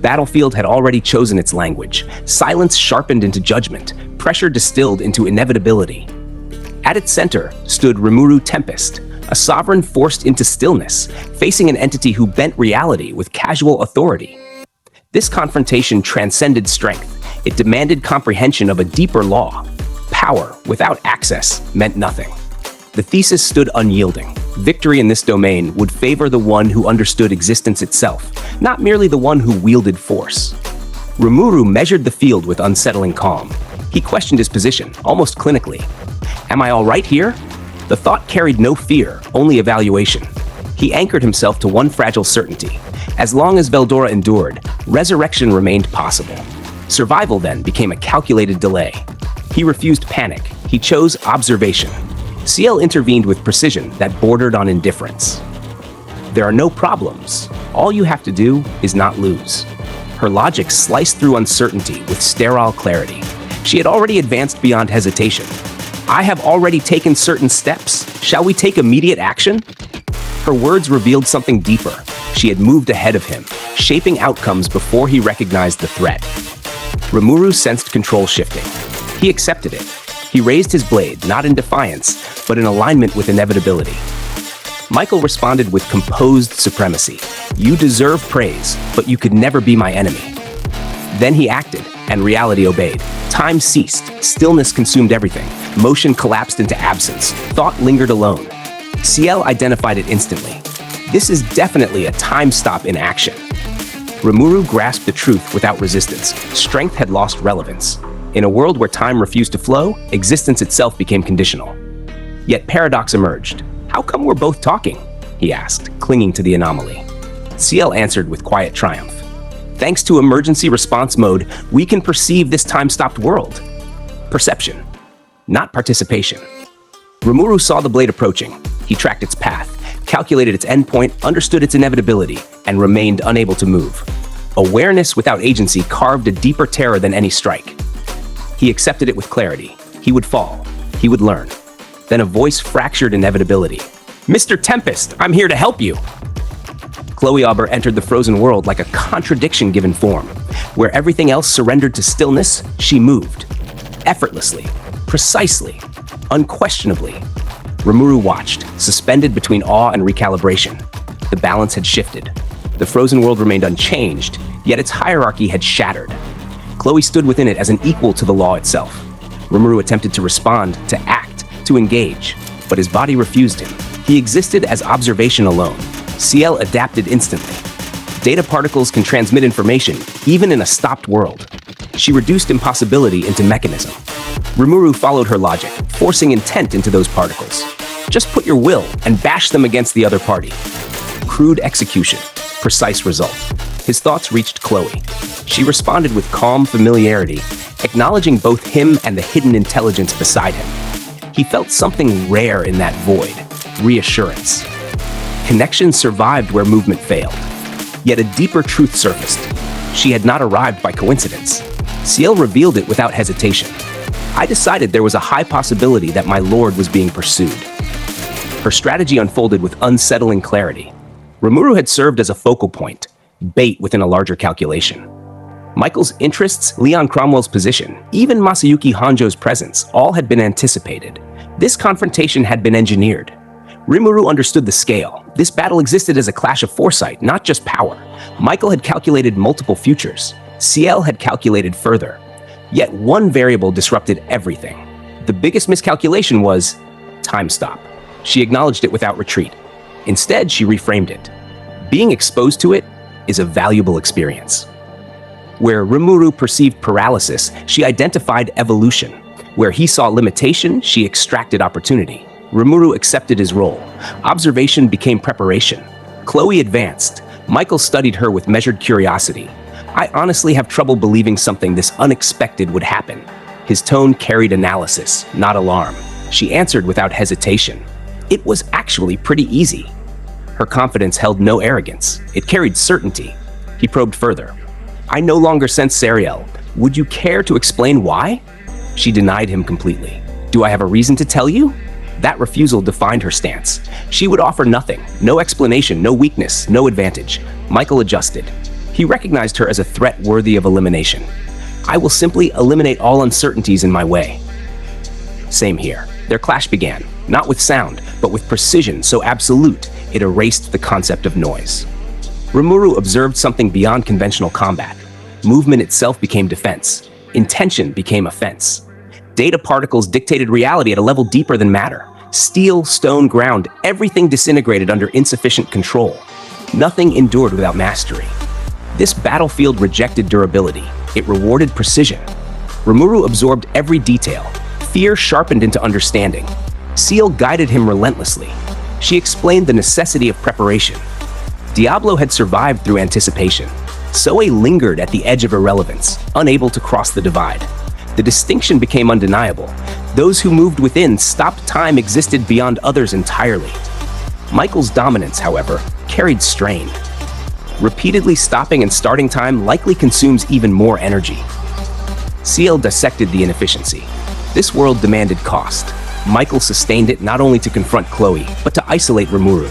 battlefield had already chosen its language. Silence sharpened into judgment, pressure distilled into inevitability. At its center stood Rimuru Tempest, a sovereign forced into stillness, facing an entity who bent reality with casual authority. This confrontation transcended strength. It demanded comprehension of a deeper law. Power without access meant nothing. The thesis stood unyielding. Victory in this domain would favor the one who understood existence itself, not merely the one who wielded force. Rimuru measured the field with unsettling calm. He questioned his position, almost clinically. Am I all right here? The thought carried no fear, only evaluation. He anchored himself to one fragile certainty. As long as Veldora endured, resurrection remained possible. Survival then became a calculated delay. He refused panic. He chose observation. Ciel intervened with precision that bordered on indifference. There are no problems. All you have to do is not lose. Her logic sliced through uncertainty with sterile clarity. She had already advanced beyond hesitation. I have already taken certain steps. Shall we take immediate action? Her words revealed something deeper. She had moved ahead of him, shaping outcomes before he recognized the threat. Rimuru sensed control shifting. He accepted it. He raised his blade, not in defiance, but in alignment with inevitability. Michael responded with composed supremacy. You deserve praise, but you could never be my enemy. Then he acted, and reality obeyed. Time ceased. Stillness consumed everything. Motion collapsed into absence. Thought lingered alone. Ciel identified it instantly. This is definitely a time stop in action. Rimuru grasped the truth without resistance. Strength had lost relevance. In a world where time refused to flow, existence itself became conditional. Yet paradox emerged. How come we're both talking? He asked, clinging to the anomaly. Ciel answered with quiet triumph. Thanks to emergency response mode, we can perceive this time-stopped world. Perception, not participation. Rimuru saw the blade approaching. He tracked its path, calculated its endpoint, understood its inevitability, and remained unable to move. Awareness without agency carved a deeper terror than any strike. He accepted it with clarity. He would fall. He would learn. Then a voice fractured inevitability. Mr. Tempest, I'm here to help you. Chloe Auber entered the frozen world like a contradiction given form. Where everything else surrendered to stillness, she moved. Effortlessly, precisely, unquestionably. Rimuru watched, suspended between awe and recalibration. The balance had shifted. The frozen world remained unchanged, yet its hierarchy had shattered. Chloe stood within it as an equal to the law itself. Rimuru attempted to respond, to act, to engage, but his body refused him. He existed as observation alone. Ciel adapted instantly. Data particles can transmit information, even in a stopped world. She reduced impossibility into mechanism. Rimuru followed her logic, forcing intent into those particles. Just put your will and bash them against the other party. Crude execution, precise result. His thoughts reached Chloe. She responded with calm familiarity, acknowledging both him and the hidden intelligence beside him. He felt something rare in that void, reassurance. Connection survived where movement failed. Yet a deeper truth surfaced. She had not arrived by coincidence. Ciel revealed it without hesitation. I decided there was a high possibility that my lord was being pursued. Her strategy unfolded with unsettling clarity. Rimuru had served as a focal point, bait within a larger calculation. Michael's interests, Leon Cromwell's position, even Masayuki Honjo's presence, all had been anticipated. This confrontation had been engineered. Rimuru understood the scale. This battle existed as a clash of foresight, not just power. Michael had calculated multiple futures. Ciel had calculated further. Yet one variable disrupted everything. The biggest miscalculation was time stop. She acknowledged it without retreat. Instead, she reframed it. Being exposed to it is a valuable experience. Where Rimuru perceived paralysis, she identified evolution. Where he saw limitation, she extracted opportunity. Rimuru accepted his role. Observation became preparation. Chloe advanced. Michael studied her with measured curiosity. I honestly have trouble believing something this unexpected would happen. His tone carried analysis, not alarm. She answered without hesitation. It was actually pretty easy. Her confidence held no arrogance. It carried certainty. He probed further. I no longer sense Ciel. Would you care to explain why? She denied him completely. Do I have a reason to tell you? That refusal defined her stance. She would offer nothing, no explanation, no weakness, no advantage. Michael adjusted. He recognized her as a threat worthy of elimination. I will simply eliminate all uncertainties in my way. Same here. Their clash began, not with sound, but with precision so absolute it erased the concept of noise. Rimuru observed something beyond conventional combat. Movement itself became defense. Intention became offense. Data particles dictated reality at a level deeper than matter. Steel, stone, ground, everything disintegrated under insufficient control. Nothing endured without mastery. This battlefield rejected durability. It rewarded precision. Rimuru absorbed every detail. Fear sharpened into understanding. Ciel guided him relentlessly. She explained the necessity of preparation. Diablo had survived through anticipation. Soe lingered at the edge of irrelevance, unable to cross the divide. The distinction became undeniable. Those who moved within stopped time existed beyond others entirely. Michael's dominance, however, carried strain. Repeatedly stopping and starting time likely consumes even more energy. Ciel dissected the inefficiency. This world demanded cost. Michael sustained it not only to confront Chloe, but to isolate Rimuru.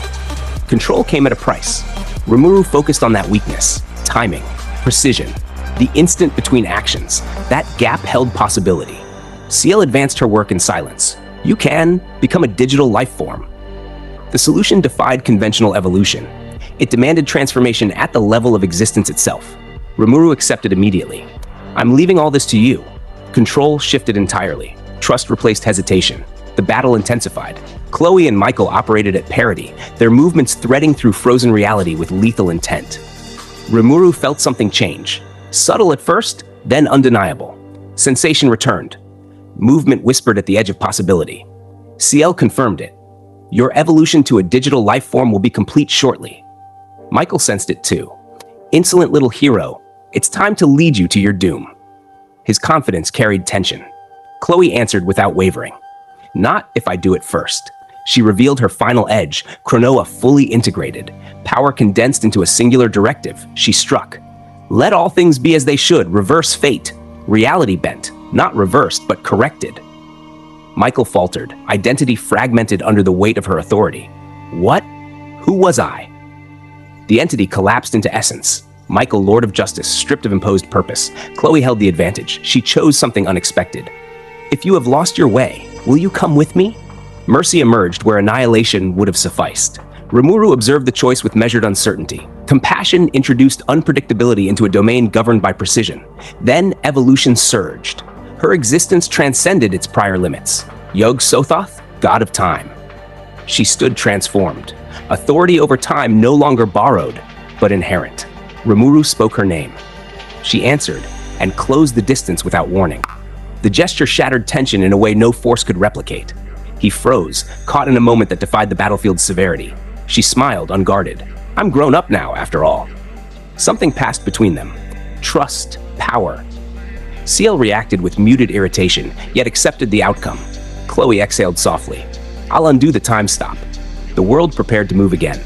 Control came at a price. Rimuru focused on that weakness, timing, precision, the instant between actions. That gap held possibility. Ciel advanced her work in silence. You can become a digital life form. The solution defied conventional evolution. It demanded transformation at the level of existence itself. Rimuru accepted immediately. I'm leaving all this to you. Control shifted entirely. Trust replaced hesitation. The battle intensified. Chloe and Michael operated at parity, their movements threading through frozen reality with lethal intent. Rimuru felt something change. Subtle at first, then undeniable. Sensation returned. Movement whispered at the edge of possibility. Ciel confirmed it. Your evolution to a digital life form will be complete shortly. Michael sensed it too. Insolent little hero, it's time to lead you to your doom. His confidence carried tension. Chloe answered without wavering. Not if I do it first. She revealed her final edge, Chronoa fully integrated. Power condensed into a singular directive. She struck. Let all things be as they should, reverse fate. Reality bent, not reversed, but corrected. Michael faltered, identity fragmented under the weight of her authority. What? Who was I? The entity collapsed into essence. Michael, Lord of Justice, stripped of imposed purpose. Chloe held the advantage. She chose something unexpected. If you have lost your way, will you come with me? Mercy emerged where annihilation would have sufficed. Rimuru observed the choice with measured uncertainty. Compassion introduced unpredictability into a domain governed by precision. Then evolution surged. Her existence transcended its prior limits. Yog-Sothoth, god of time. She stood transformed. Authority over time no longer borrowed, but inherent. Rimuru spoke her name. She answered and closed the distance without warning. The gesture shattered tension in a way no force could replicate. He froze, caught in a moment that defied the battlefield's severity. She smiled, unguarded. I'm grown up now, after all. Something passed between them. Trust, power. Ciel reacted with muted irritation, yet accepted the outcome. Chloe exhaled softly. I'll undo the time stop. The world prepared to move again.